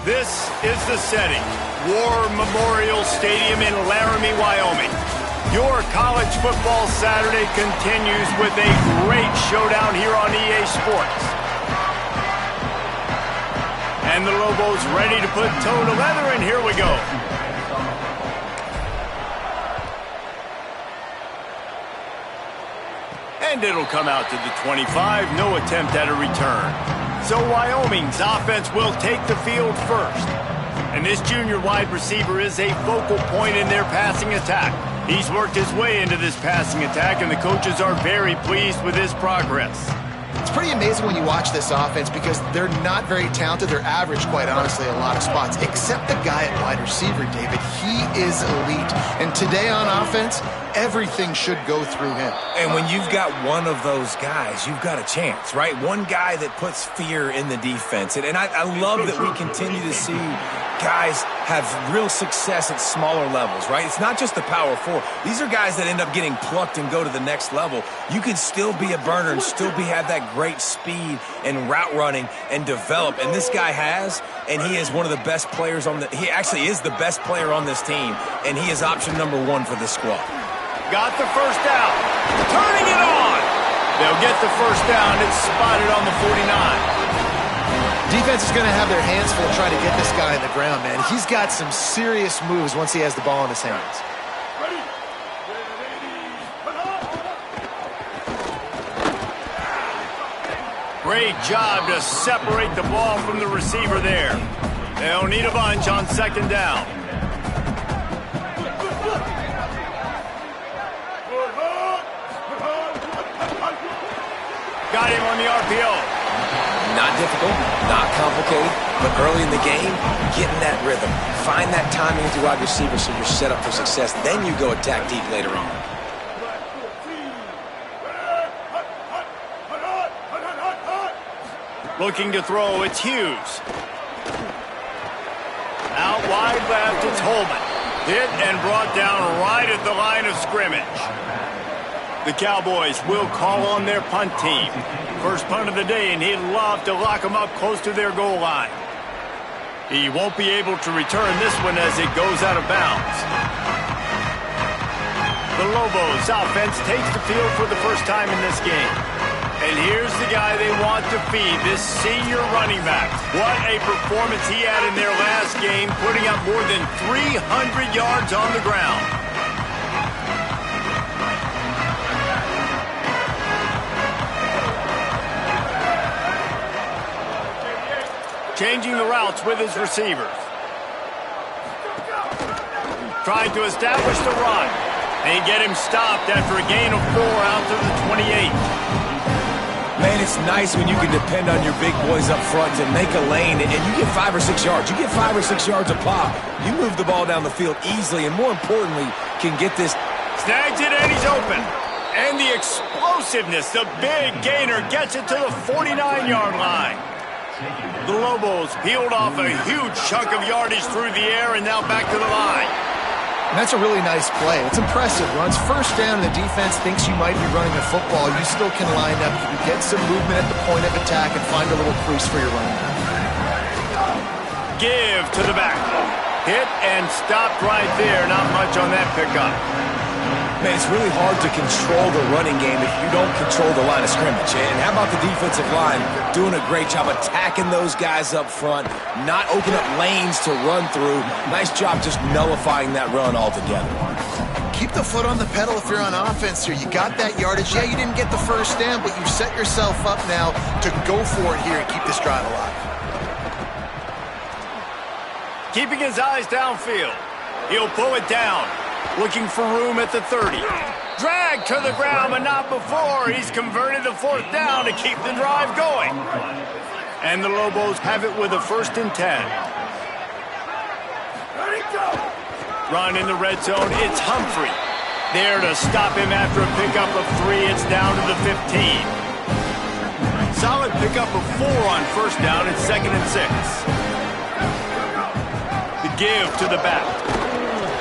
This is the setting. War Memorial Stadium in Laramie, Wyoming. Your college football Saturday continues with a great showdown here on EA Sports. And the Lobos ready to put toe to leather, and here we go. And it'll come out to the 25, no attempt at a return. So Wyoming's offense will take the field first. And this junior wide receiver is a focal point in their passing attack. He's worked his way into this passing attack, and the coaches are very pleased with his progress. It's pretty amazing when you watch this offense because they're not very talented. They're average, quite honestly, in a lot of spots, except the guy at wide receiver, David. He is elite. And today on offense, everything should go through him. And when you've got one of those guys, you've got a chance, right? One guy that puts fear in the defense. And I love that we continue to see guys have real success at smaller levels, right? It's not just the power four. These are guys that end up getting plucked and go to the next level. You can still be a burner and still have that great speed and route running and develop. And this guy has, and he is one of the best players on he actually is the best player on this team. And he is option number one for this squad. Got the first down. Turning it on. They'll get the first down. It's spotted on the 49. Defense is going to have their hands full trying to get this guy on the ground, man. He's got some serious moves once he has the ball in his hands. Great job to separate the ball from the receiver there. They'll need a bunch on second down. Got him on the RPO. Not difficult, not complicated, but early in the game, getting that rhythm. Find that timing with your wide receiver so you're set up for success. Then you go attack deep later on. Looking to throw, it's Hughes. Out wide left, it's Holman. Hit and brought down right at the line of scrimmage. The Cowboys will call on their punt team. First punt of the day, and he'd love to lock them up close to their goal line. He won't be able to return this one as it goes out of bounds. The Lobos offense takes the field for the first time in this game. And here's the guy they want to feed, this senior running back. What a performance he had in their last game, putting up more than 300 yards on the ground. Changing the routes with his receivers. Trying to establish the run. They get him stopped after a gain of 4 out to the 28. Man, it's nice when you can depend on your big boys up front to make a lane, and you get 5 or 6 yards. You get 5 or 6 yards a pop. You move the ball down the field easily, and more importantly, can get this. Snags it, and he's open. And the explosiveness, the big gainer gets it to the 49-yard line. The Lobos peeled off a huge chunk of yardage through the air and now back to the line. And that's a really nice play. It's impressive. Runs first down and the defense thinks you might be running a football. You still can line up. You can get some movement at the point of attack and find a little crease for your running back. Give to the back. Hit and stopped right there. Not much on that pickup. Man, it's really hard to control the running game if you don't control the line of scrimmage. And how about the defensive line doing a great job attacking those guys up front, not opening up lanes to run through. Nice job just nullifying that run altogether. Keep the foot on the pedal if you're on offense here. You got that yardage. Yeah, you didn't get the first down, but you set yourself up now to go for it here and keep this drive alive. Keeping his eyes downfield. He'll pull it down. Looking for room at the 30. Dragged to the ground, but not before. He's converted the 4th down to keep the drive going. And the Lobos have it with a 1st and 10. Run in the red zone. It's Humphrey. There to stop him after a pickup of 3. It's down to the 15. Solid pickup of 4 on 1st down. It's 2nd and 6. The give to the back.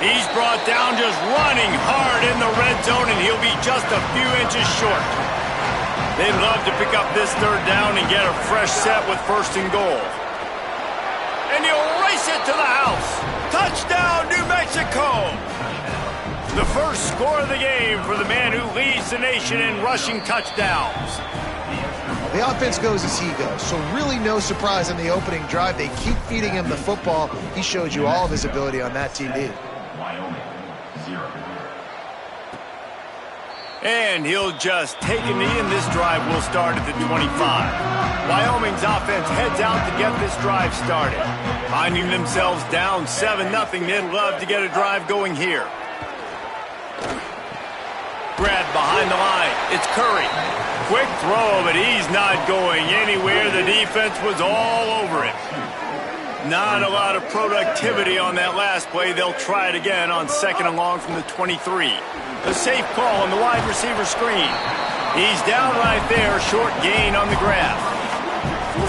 He's brought down just running hard in the red zone, and he'll be just a few inches short. They'd love to pick up this 3rd down and get a fresh set with 1st and goal. And he'll Slice it to the house. Touchdown, New Mexico. The first score of the game for the man who leads the nation in rushing touchdowns. The offense goes as he goes, so really no surprise on the opening drive. They keep feeding him the football. He showed you all of his ability on that TD. And he'll just take a knee, and this drive will start at the 25. Wyoming's offense heads out to get this drive started. Finding themselves down 7-0, they'd love to get a drive going here. Grab behind the line. It's Curry. Quick throw, but he's not going anywhere. The defense was all over it. Not a lot of productivity on that last play. They'll try it again on 2nd and long from the 23. A safe call on the wide receiver screen. He's down right there, short gain on the grab.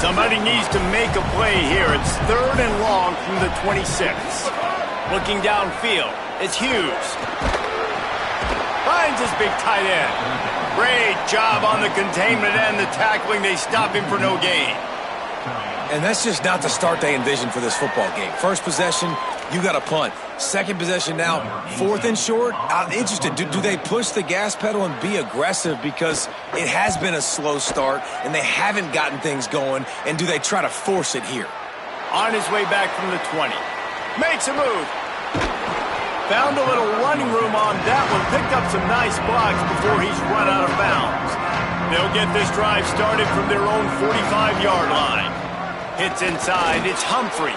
Somebody needs to make a play here. It's 3rd and long from the 26. Looking downfield, it's Hughes. Finds his big tight end. Great job on the containment and the tackling. They stop him for no gain. And that's just not the start they envisioned for this football game. First possession, you got a punt. Second possession now, 4th and short. I'm interested. Do they push the gas pedal and be aggressive because it has been a slow start and they haven't gotten things going? And do they try to force it here? On his way back from the 20. Makes a move. Found a little running room on that one. Picked up some nice blocks before he's run out of bounds. They'll get this drive started from their own 45-yard line. Hits inside. It's Humphrey.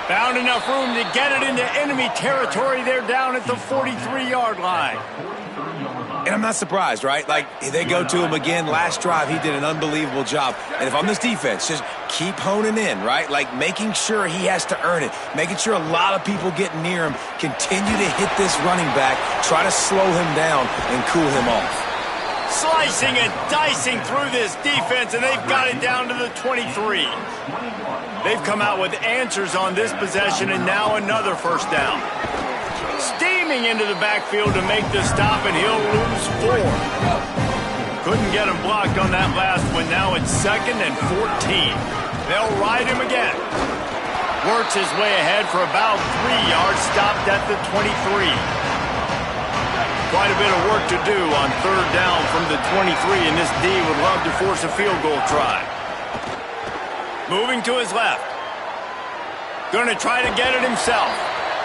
Found enough room to get it into enemy territory. They're down at the 43-yard line. And I'm not surprised, right? Like, they go to him again. Last drive, he did an unbelievable job. And if I'm this defense, just keep honing in, right? Like, making sure he has to earn it. Making sure a lot of people get near him. Continue to hit this running back. Try to slow him down and cool him off. Slicing and dicing through this defense, and they've got it down to the 23. They've come out with answers on this possession, and now another first down. Steaming into the backfield to make the stop, and he'll lose 4. Couldn't get him blocked on that last one. Now it's 2nd and 14. They'll ride him again. Works his way ahead for about 3 yards, stopped at the 23. Quite a bit of work to do on 3rd down from the 23, and this D would love to force a field goal try. Moving to his left. Going to try to get it himself.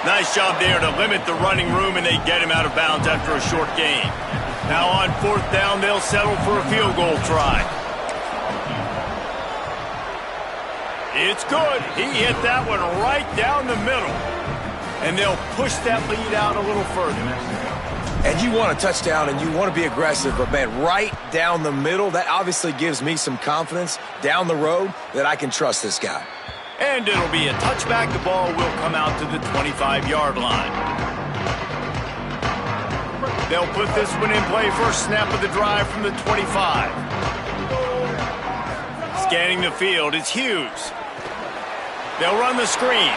Nice job there to limit the running room, and they get him out of bounds after a short gain. Now on 4th down, they'll settle for a field goal try. It's good. He hit that one right down the middle. And they'll push that lead out a little further. And you want a touchdown and you want to be aggressive, but, man, right down the middle, that obviously gives me some confidence down the road that I can trust this guy. And it'll be a touchback. The ball will come out to the 25-yard line. They'll put this one in play. First snap of the drive from the 25. Scanning the field, it's Hughes. They'll run the screen.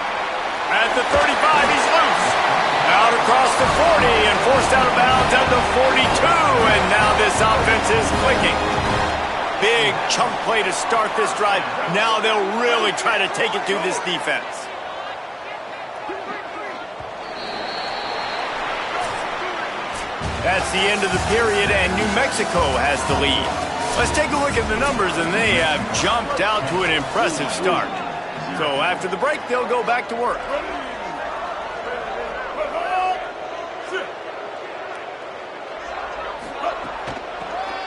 At the 35, he's loose. Out across the 40 and forced out of bounds at the 42. And now this offense is clicking. Big chunk play to start this drive. Now they'll really try to take it to this defense. That's the end of the period, and New Mexico has the lead. Let's take a look at the numbers, and they have jumped out to an impressive start. So after the break, they'll go back to work.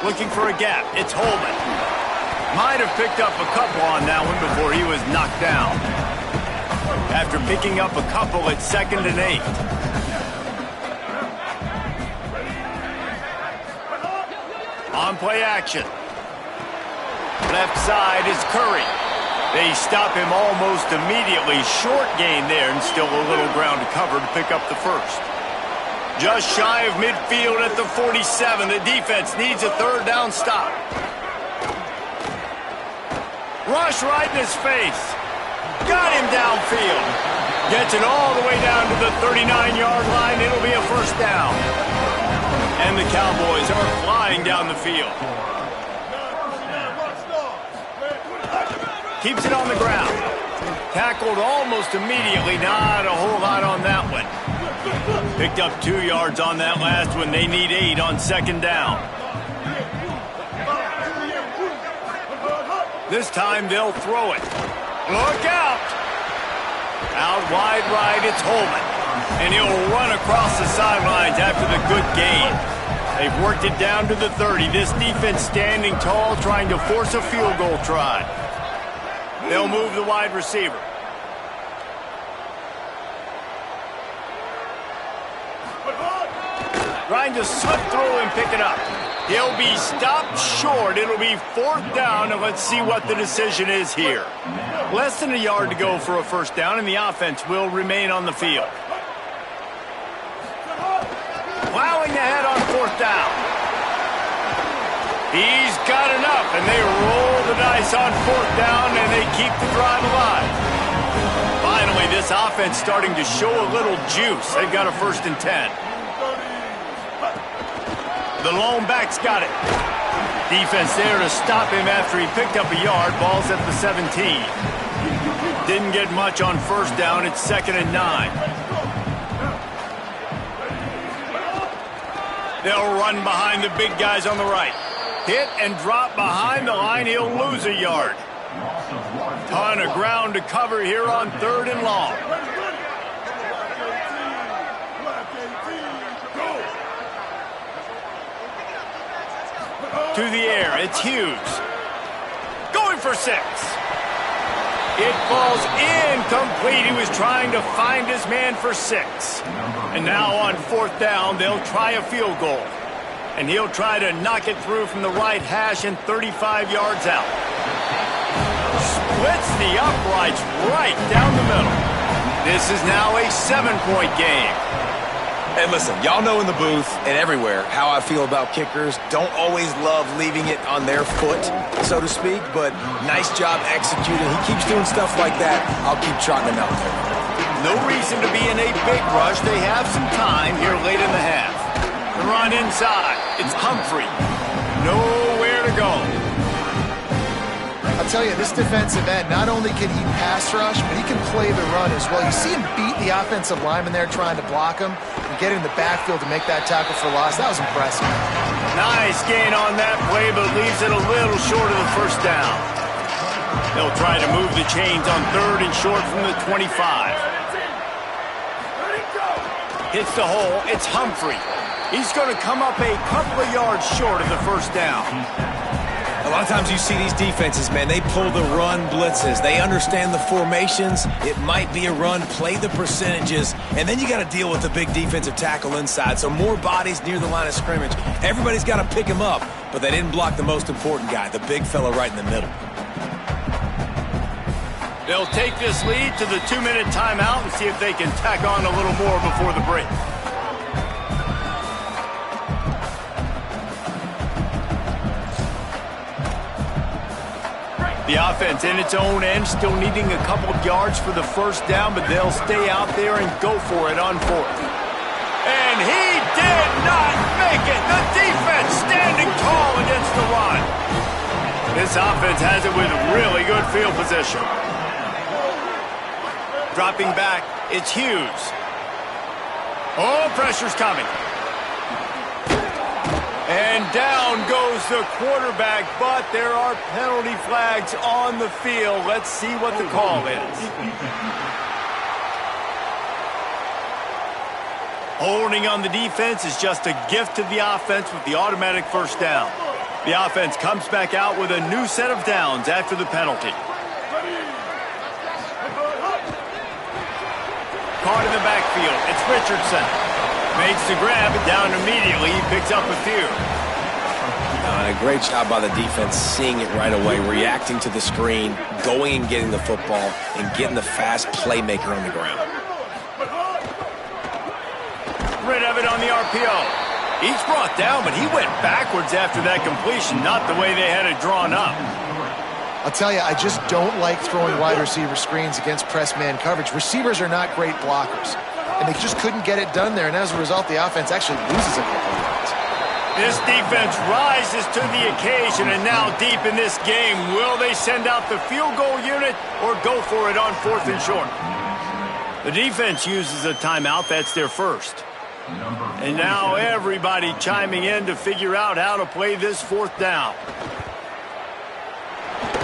Looking for a gap. It's Holman. Might have picked up a couple on that one before he was knocked down. After picking up a couple, it's 2nd and 8. On play action. Left side is Curry. They stop him almost immediately. Short gain there, and still a little ground to cover to pick up the first. Just shy of midfield at the 47. The defense needs a 3rd down stop. Rush right in his face. Got him downfield. Gets it all the way down to the 39-yard line. It'll be a first down. And the Cowboys are flying down the field. Keeps it on the ground. Tackled almost immediately. Not a whole lot on that one. Picked up 2 yards on that last one. They need 8 on second down. This time they'll throw it. Look out! Out wide right, it's Holman. And he'll run across the sidelines after the good gain. They've worked it down to the 30. This defense standing tall, trying to force a field goal try. They'll move the wide receiver. Trying to slip through and pick it up. He'll be stopped short. It'll be 4th down, and let's see what the decision is here. Less than a yard to go for a first down, and the offense will remain on the field. Plowing ahead on 4th down. He's got enough, and they roll the dice on 4th down, and they keep the drive alive. Finally, this offense starting to show a little juice. They've got a 1st and 10. The lone back's got it. Defense there to stop him after he picked up a yard. Ball's at the 17. Didn't get much on 1st down. It's 2nd and 9. They'll run behind the big guys on the right. Hit and drop behind the line. He'll lose a yard. Ton of ground to cover here on 3rd and long. To the air, it's Hughes. Going for 6. It falls incomplete. He was trying to find his man for 6. And now on 4th down, they'll try a field goal. And he'll try to knock it through from the right hash and 35 yards out. Splits the uprights right down the middle. This is now a 7-point game. And listen, y'all know in the booth and everywhere how I feel about kickers. Don't always love leaving it on their foot, so to speak, but nice job executing. He keeps doing stuff like that. I'll keep trotting him out there. No reason to be in a big rush. They have some time here late in the half. The run inside. It's Humphrey. Nowhere to go. I'll tell you, this defensive end, not only can he pass rush, but he can play the run as well. You see him beat the offensive lineman there trying to block him and get in the backfield to make that tackle for loss. That was impressive. Nice gain on that play, but leaves it a little short of the 1st down. They'll try to move the chains on 3rd and short from the 25. Hits the hole. It's Humphrey. He's going to come up a couple of yards short of the 1st down. A lot of times you see these defenses, man, they pull the run blitzes. They understand the formations. It might be a run, play the percentages, and then you got to deal with the big defensive tackle inside. So more bodies near the line of scrimmage. Everybody's got to pick him up, but they didn't block the most important guy, the big fella right in the middle. They'll take this lead to the 2-minute timeout and see if they can tack on a little more before the break. The offense in its own end, still needing a couple of yards for the 1st down, but they'll stay out there and go for it on 4th. And he did not make it. The defense standing tall against the run. This offense has it with really good field position. Dropping back, it's Hughes. Oh, pressure's coming. And down goes the quarterback, but there are penalty flags on the field. Let's see what the call is. Holding on the defense is just a gift to the offense with the automatic 1st down. The offense comes back out with a new set of downs after the penalty. Caught in the backfield. It's Richardson. Makes the grab, and down immediately. He picks up a few. A great job by the defense, seeing it right away, reacting to the screen, going and getting the football, and getting the fast playmaker on the ground. Rid of it on the RPO. He's brought down, but he went backwards after that completion, not the way they had it drawn up. I'll tell you, I just don't like throwing wide receiver screens against press man coverage. Receivers are not great blockers, and they just couldn't get it done there, and as a result, the offense actually loses a couple of yards. This defense rises to the occasion, and now deep in this game, will they send out the field goal unit or go for it on 4th and short? The defense uses a timeout. That's their first. And now everybody chiming in to figure out how to play this 4th down.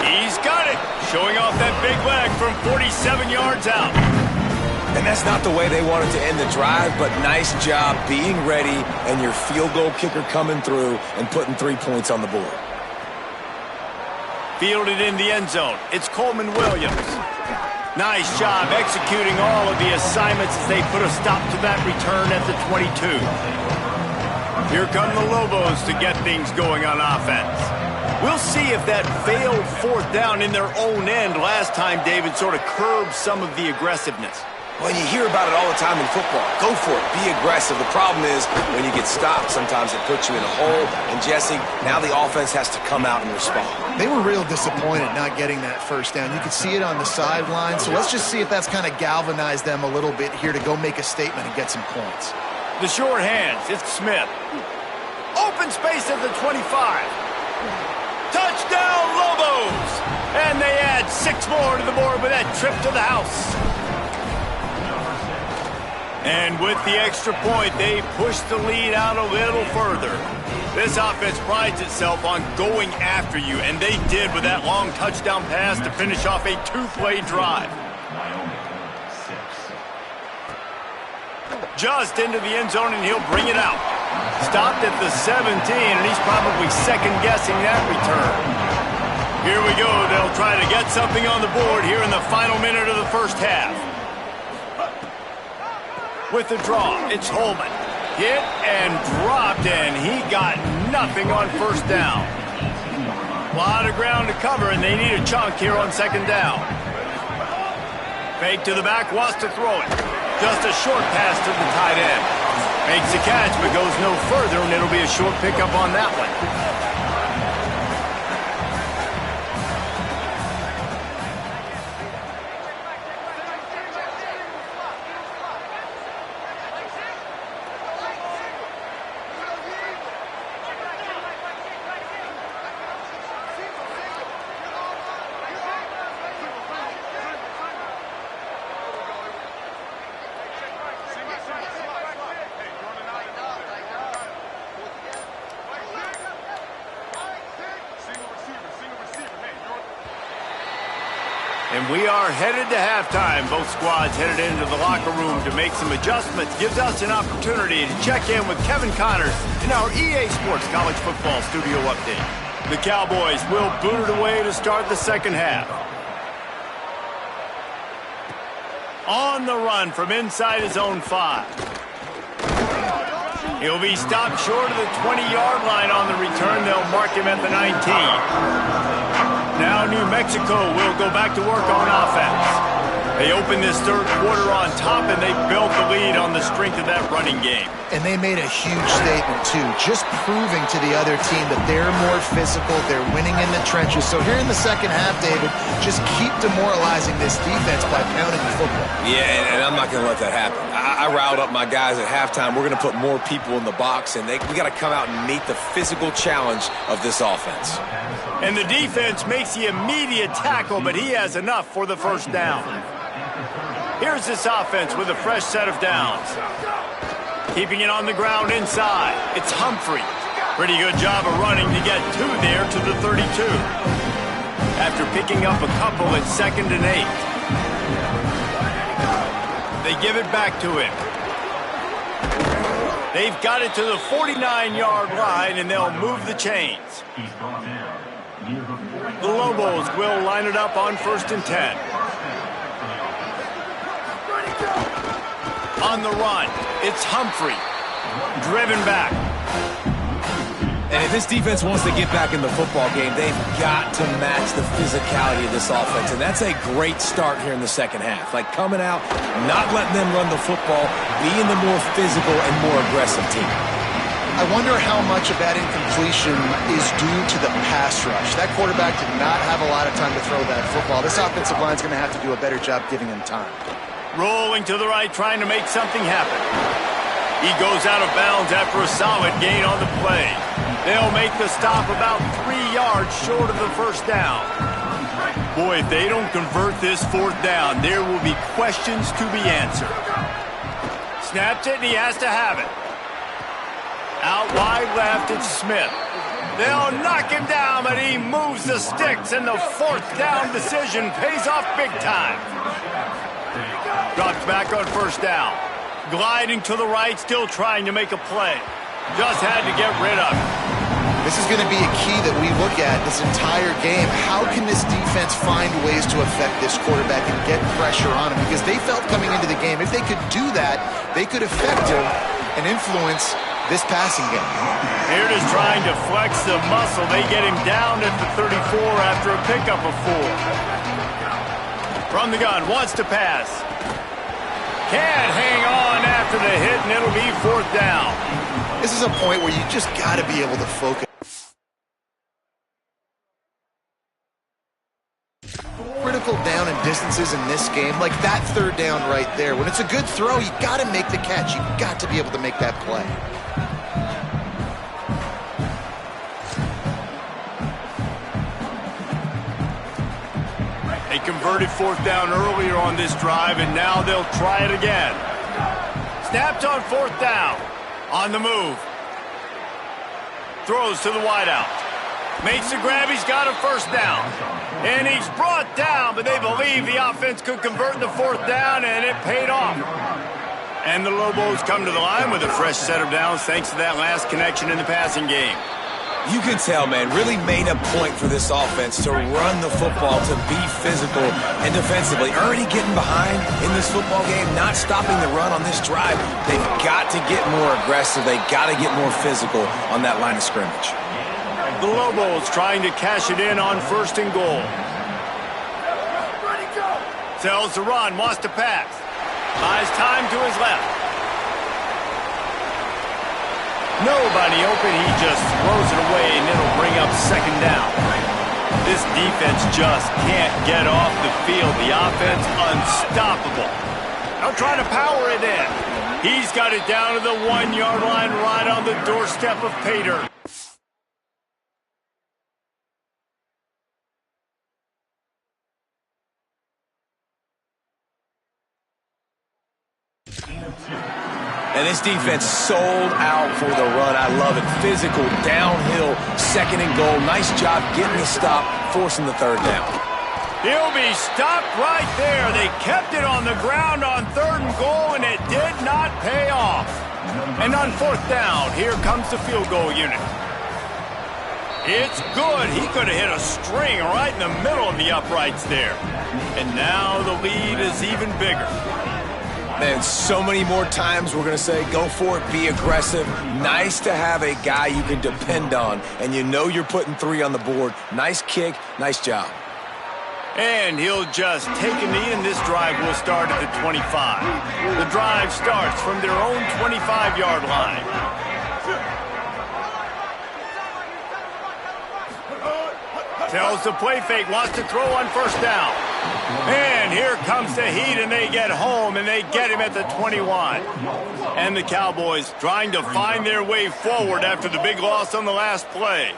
He's got it, showing off that big leg from 47 yards out. And that's not the way they wanted to end the drive, but nice job being ready and your field goal kicker coming through and putting 3 points on the board. Fielded in the end zone. It's Coleman Williams. Nice job executing all of the assignments as they put a stop to that return at the 22. Here come the Lobos to get things going on offense. We'll see if that failed 4th down in their own end last time, David, sort of curbed some of the aggressiveness. Well, you hear about it all the time in football. Go for it. Be aggressive. The problem is when you get stopped, sometimes it puts you in a hole. And, Jesse, now the offense has to come out and respond. They were real disappointed not getting that first down. You could see it on the sideline. So let's just see if that's kind of galvanized them a little bit here to go make a statement and get some points. The short hands. It's Smith. Open space at the 25. Touchdown, Lobos! And they add 6 more to the board with that trip to the house. And with the extra point, they push the lead out a little further. This offense prides itself on going after you, and they did with that long touchdown pass to finish off a 2-play drive. Just into the end zone, and he'll bring it out. Stopped at the 17, and he's probably second-guessing that return. Here we go. They'll try to get something on the board here in the final minute of the first half. With the draw, it's Holman. Hit and dropped, and he got nothing on 1st down. A lot of ground to cover, and they need a chunk here on 2nd down. Fake to the back, wants to throw it. Just a short pass to the tight end. Makes the catch, but goes no further, and it'll be a short pickup on that one. And we are headed to halftime. Both squads headed into the locker room to make some adjustments. Gives us an opportunity to check in with Kevin Connors in our EA Sports College Football Studio Update. The Cowboys will boot it away to start the 2nd half. On the run from inside his own 5. He'll be stopped short of the 20-yard line on the return. They'll mark him at the 19. Now New Mexico will go back to work on offense. They opened this 3rd quarter on top, and they built the lead on the strength of that running game. And they made a huge statement, too, just proving to the other team that they're more physical, they're winning in the trenches. So here in the 2nd half, David, just keep demoralizing this defense by pounding the football. Yeah, and I'm not going to let that happen. I riled up my guys at halftime. We're going to put more people in the box, and we got to come out and meet the physical challenge of this offense. And the defense makes the immediate tackle, but he has enough for the 1st down. Here's this offense with a fresh set of downs. Keeping it on the ground inside. It's Humphrey. Pretty good job of running to get 2 there to the 32. After picking up a couple at 2nd and 8. They give it back to him. They've got it to the 49-yard line, and they'll move the chains. The Lobos will line it up on 1st and 10. On the run, it's Humphrey. Driven back. And if this defense wants to get back in the football game, they've got to match the physicality of this offense. And that's a great start here in the 2nd half. Like coming out, not letting them run the football, being the more physical and more aggressive team. I wonder how much of that incompletion is due to the pass rush. That quarterback did not have a lot of time to throw that football. This offensive line is going to have to do a better job giving him time. Rolling to the right, trying to make something happen. He goes out of bounds after a solid gain on the play. They'll make the stop about 3 yards short of the first down. Boy, if they don't convert this fourth down, there will be questions to be answered. Snaps it, and he has to have it. Out wide left, it's Smith. They'll knock him down, but he moves the sticks, and the fourth down decision pays off big time. Drops back on first down. Gliding to the right, still trying to make a play. Just had to get rid of it. This is going to be a key that we look at this entire game. How can this defense find ways to affect this quarterback and get pressure on him? Because they felt coming into the game, if they could do that, they could affect him and influence this passing game. Here it is trying to flex the muscle. They get him down at the 34 after a pickup of 4. From the gun, wants to pass. Can't hang on after the hit, and it'll be fourth down. This is a point where you just got to be able to focus. Critical down and distances in this game, like that third down right there. When it's a good throw, you got to make the catch. You got to be able to make that play. They converted fourth down earlier on this drive, and now they'll try it again. Snapped on fourth down. On the move. Throws to the wideout. Makes the grab. He's got a first down. And he's brought down, but they believe the offense could convert the fourth down, and it paid off. And the Lobos come to the line with a fresh set of downs thanks to that last connection in the passing game. You can tell, man, really made a point for this offense to run the football, to be physical and defensively. Already getting behind in this football game, not stopping the run on this drive. They've got to get more aggressive. They've got to get more physical on that line of scrimmage. The Lobos trying to cash it in on first and goal. Tells the run, wants to pass. Buys time to his left. Nobody open, he just throws it away, and it'll bring up second down. This defense just can't get off the field. The offense unstoppable. Now trying to power it in. He's got it down to the 1-yard line right on the doorstep of Pater. And this defense sold out for the run. I love it. Physical, downhill, second and goal. Nice job getting the stop, forcing the third down. He'll be stopped right there. They kept it on the ground on third and goal, and it did not pay off. And on fourth down, here comes the field goal unit. It's good. He could have hit a string right in the middle of the uprights there. And now the lead is even bigger. And so many more times we're going to say, go for it, be aggressive. Nice to have a guy you can depend on, and you know you're putting 3 on the board. Nice kick, nice job. And he'll just take a knee, and this drive will start at the 25. The drive starts from their own 25-yard line. Tells the play fake, wants to throw on first down. And here comes the heat, and they get home, and they get him at the 21. And the Cowboys trying to find their way forward after the big loss on the last play.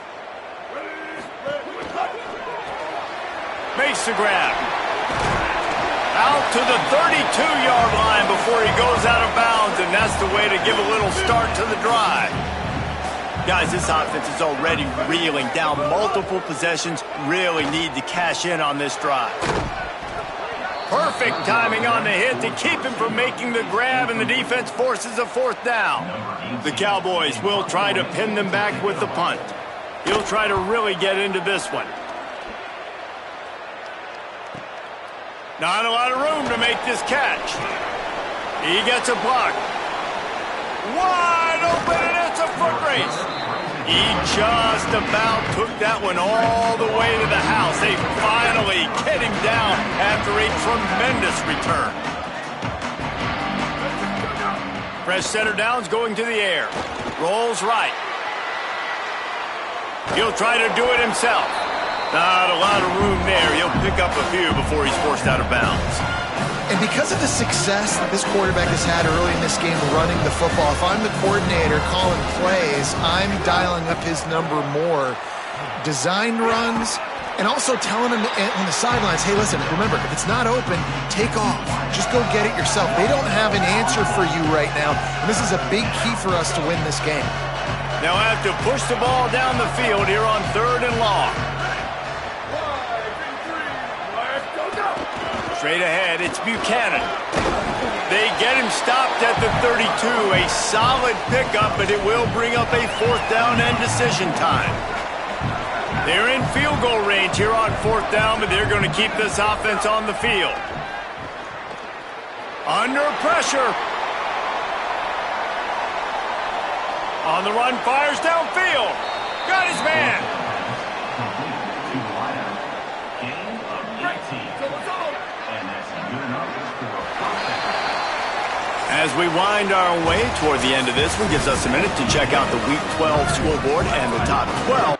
Makes the grab. Out to the 32-yard line before he goes out of bounds, and that's the way to give a little start to the drive. Guys, this offense is already reeling down multiple possessions. Really need to cash in on this drive. Perfect timing on the hit to keep him from making the grab, and the defense forces a fourth down. The Cowboys will try to pin them back with the punt. He'll try to really get into this one. Not a lot of room to make this catch. He gets a block. Wide open, and it's a foot race. He just about took that one all the way to the house. They finally get him down after a tremendous return. Fresh center downs going to the air. Rolls right. He'll try to do it himself. Not a lot of room there. He'll pick up a few before he's forced out of bounds. And because of the success that this quarterback has had early in this game running the football, if I'm the coordinator calling plays, I'm dialing up his number more. Design runs, and also telling him on the sidelines, hey, listen, remember, if it's not open, take off. Just go get it yourself. They don't have an answer for you right now, and this is a big key for us to win this game. They'll have to push the ball down the field here on 3rd and long. Straight ahead, it's Buchanan. They get him stopped at the 32. A solid pickup, but it will bring up a 4th down and decision time. They're in field goal range here on 4th down, but they're going to keep this offense on the field. Under pressure. On the run, fires downfield. Got his man. As we wind our way toward the end of this one, gives us a minute to check out the Week 12 scoreboard and the top 12.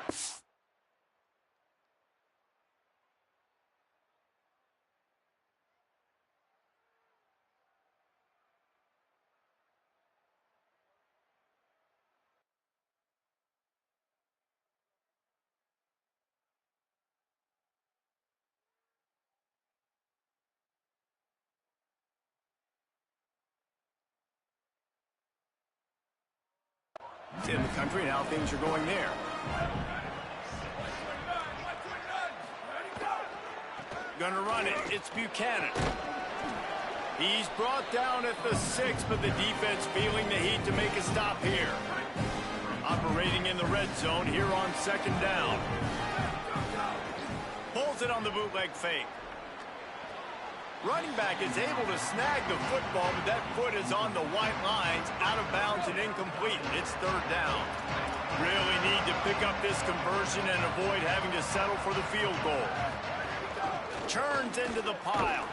In the country and how things are going there. Gonna run it. It's Buchanan. He's brought down at the 6, but the defense feeling the heat to make a stop here. Operating in the red zone here on 2nd down. Pulls it on the bootleg fake. Running back is able to snag the football, but that foot is on the white lines, out of bounds and incomplete. It's 3rd down. Really need to pick up this conversion and avoid having to settle for the field goal. Turns into the pile.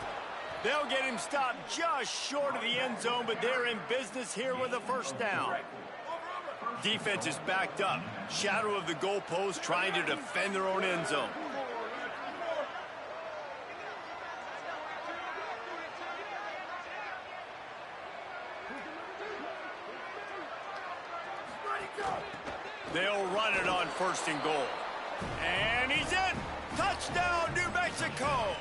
They'll get him stopped just short of the end zone, but they're in business here with a 1st down. Defense is backed up. Shadow of the goalpost, trying to defend their own end zone. They'll run it on 1st and goal. And he's in. Touchdown, New Mexico.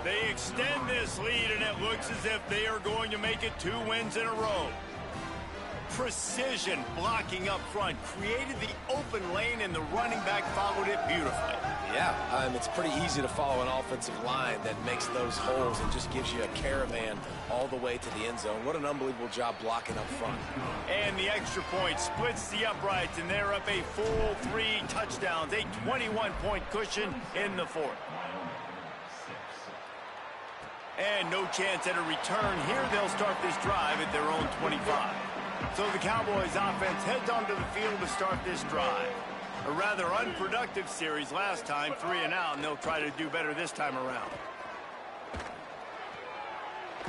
They extend this lead, and it looks as if they are going to make it 2 wins in a row. Precision blocking up front created the open lane, and the running back followed it beautifully. Yeah, it's pretty easy to follow an offensive line that makes those holes and just gives you a caravan all the way to the end zone. What an unbelievable job blocking up front. And the extra point splits the uprights, and they're up a full 3 touchdowns, a 21-point cushion in the 4th. And no chance at a return here. They'll start this drive at their own 25. So the Cowboys offense heads onto the field to start this drive. A rather unproductive series last time, 3 and out, and they'll try to do better this time around.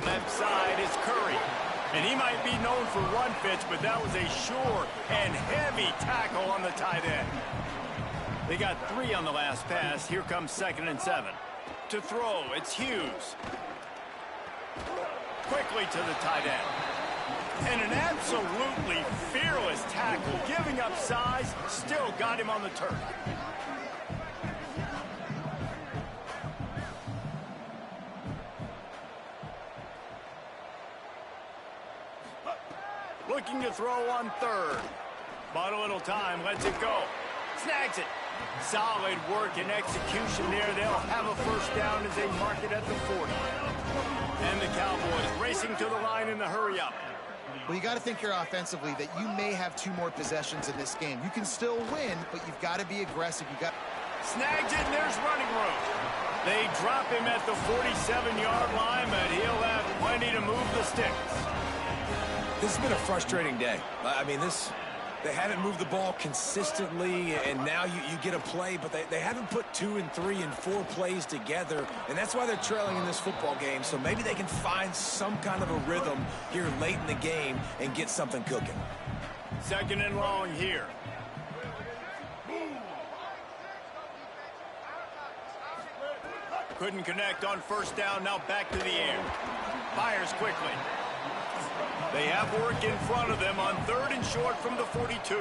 Left side is Curry. And he might be known for run fits, but that was a sure and heavy tackle on the tight end. They got 3 on the last pass. Here comes 2nd and 7. To throw, it's Hughes. Quickly to the tight end. And an absolutely fearless tackle, giving up size, still got him on the turf. Looking to throw on 3rd. Bought a little time, lets it go. Snags it. Solid work and execution there. They'll have a 1st down as they mark it at the 40. And the Cowboys racing to the line in the hurry-up. Well, you got to think here offensively that you may have 2 more possessions in this game. You can still win, but you've got to be aggressive. You got snags it, and there's running room. They drop him at the 47-yard line, but he'll have plenty to move the sticks. This has been a frustrating day. I mean, they haven't moved the ball consistently, and now you get a play, but they haven't put 2 and 3 and 4 plays together, and that's why they're trailing in this football game. So maybe they can find some kind of a rhythm here late in the game and get something cooking. 2nd and long here. Couldn't connect on first down, now back to the air. Fires quickly. They have work in front of them on 3rd and short from the 42.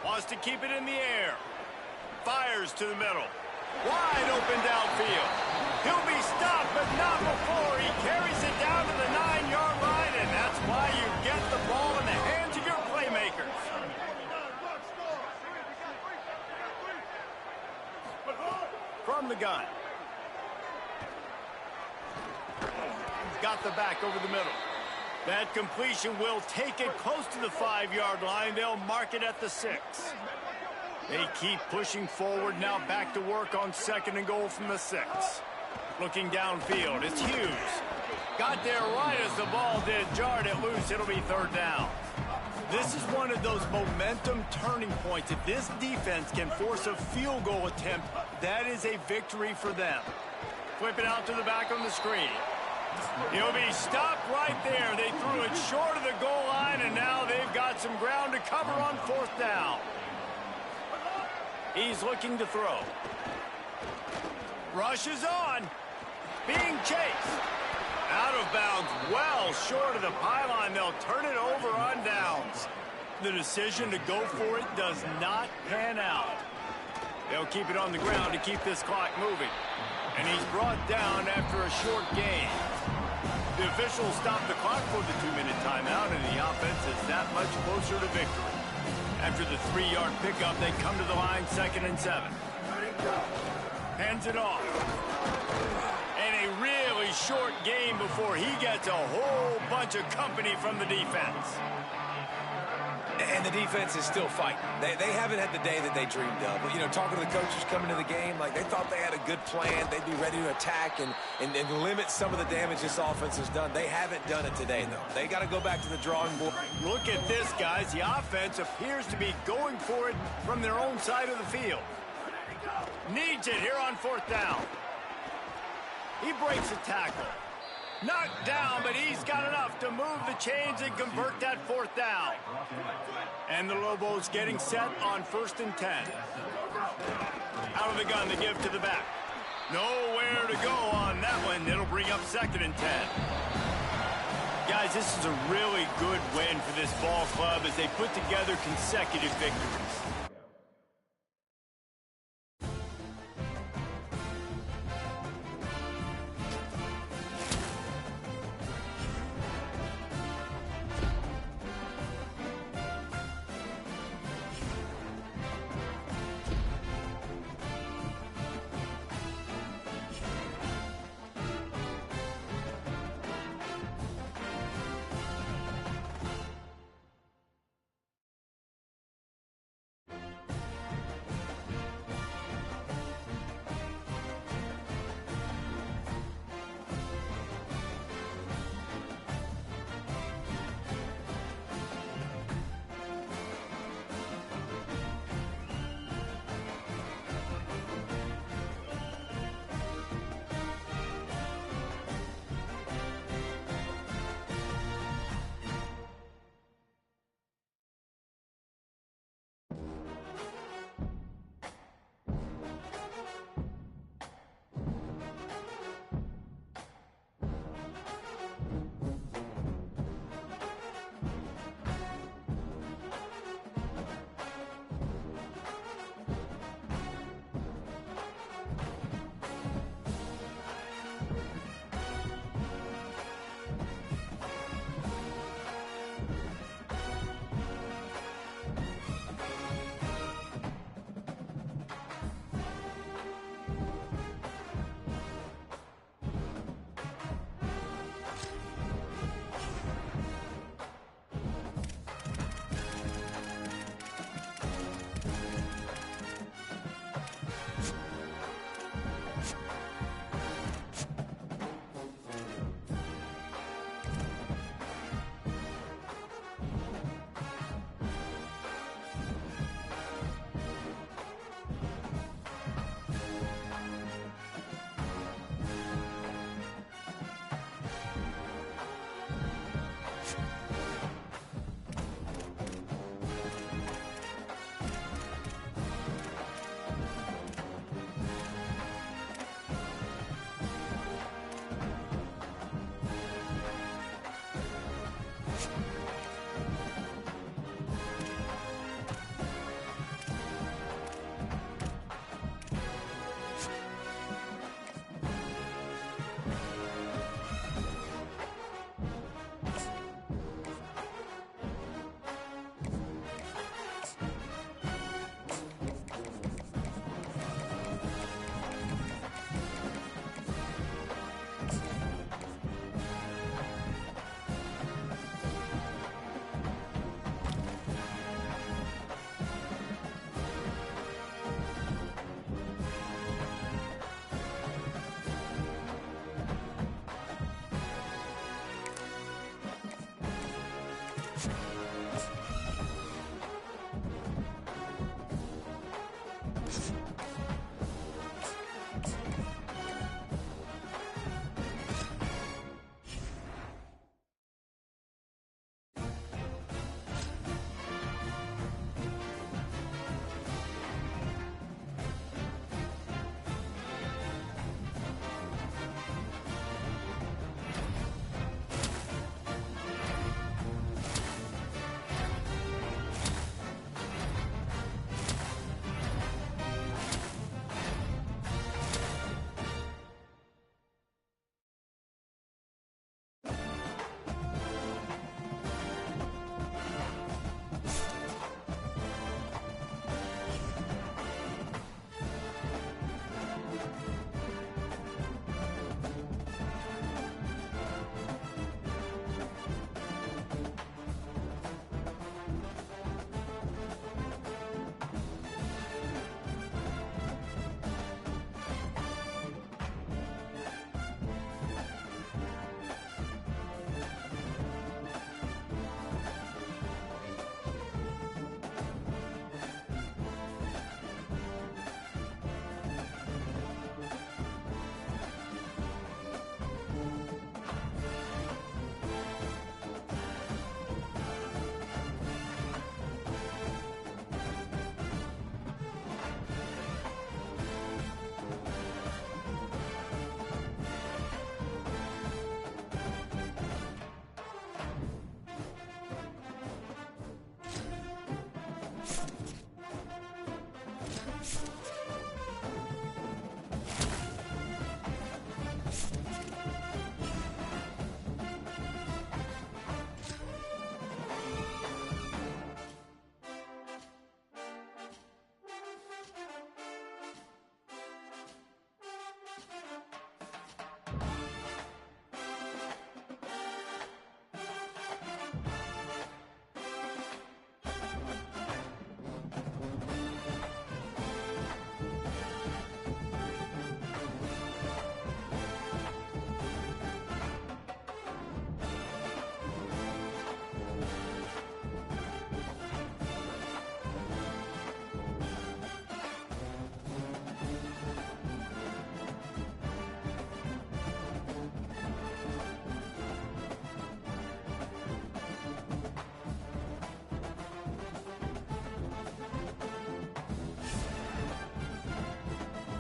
Wants to keep it in the air. Fires to the middle. Wide open downfield. He'll be stopped, but not before he carries it down to the 9-yard line, and that's why you get the ball in the hands of your playmakers. From the gun. Got the back over the middle. That completion will take it close to the 5-yard line. They'll mark it at the 6. They keep pushing forward, now back to work on 2nd and goal from the 6. Looking downfield, it's Hughes. Got there right as the ball did, jarred it loose, it'll be 3rd down. This is one of those momentum turning points. If this defense can force a field goal attempt, that is a victory for them. Flip it out to the back on the screen. He'll be stopped right there. They threw it short of the goal line, and now they've got some ground to cover on 4th down. He's looking to throw. Rush is on. Being chased. Out of bounds, well short of the pylon. They'll turn it over on downs. The decision to go for it does not pan out. They'll keep it on the ground to keep this clock moving. And he's brought down after a short gain. The officials stop the clock for the 2-minute timeout, and the offense is that much closer to victory. After the 3-yard pickup, they come to the line, 2nd and 7. Hands it off. And a really short game before he gets a whole bunch of company from the defense. And the defense is still fighting. They haven't had the day that they dreamed of. But, you know, talking to the coaches coming to the game, like they thought they had a good plan. They'd be ready to attack and limit some of the damage this offense has done. They haven't done it today, though. They got to go back to the drawing board. Look at this, guys. The offense appears to be going for it from their own side of the field. Needs it here on 4th down. He breaks a tackle. Knocked down, but he's got enough to move the chains and convert that 4th down. And the Lobos getting set on 1st and 10. Out of the gun, they give to the back. Nowhere to go on that one. It'll bring up 2nd and 10. Guys, this is a really good win for this ball club as they put together consecutive victories.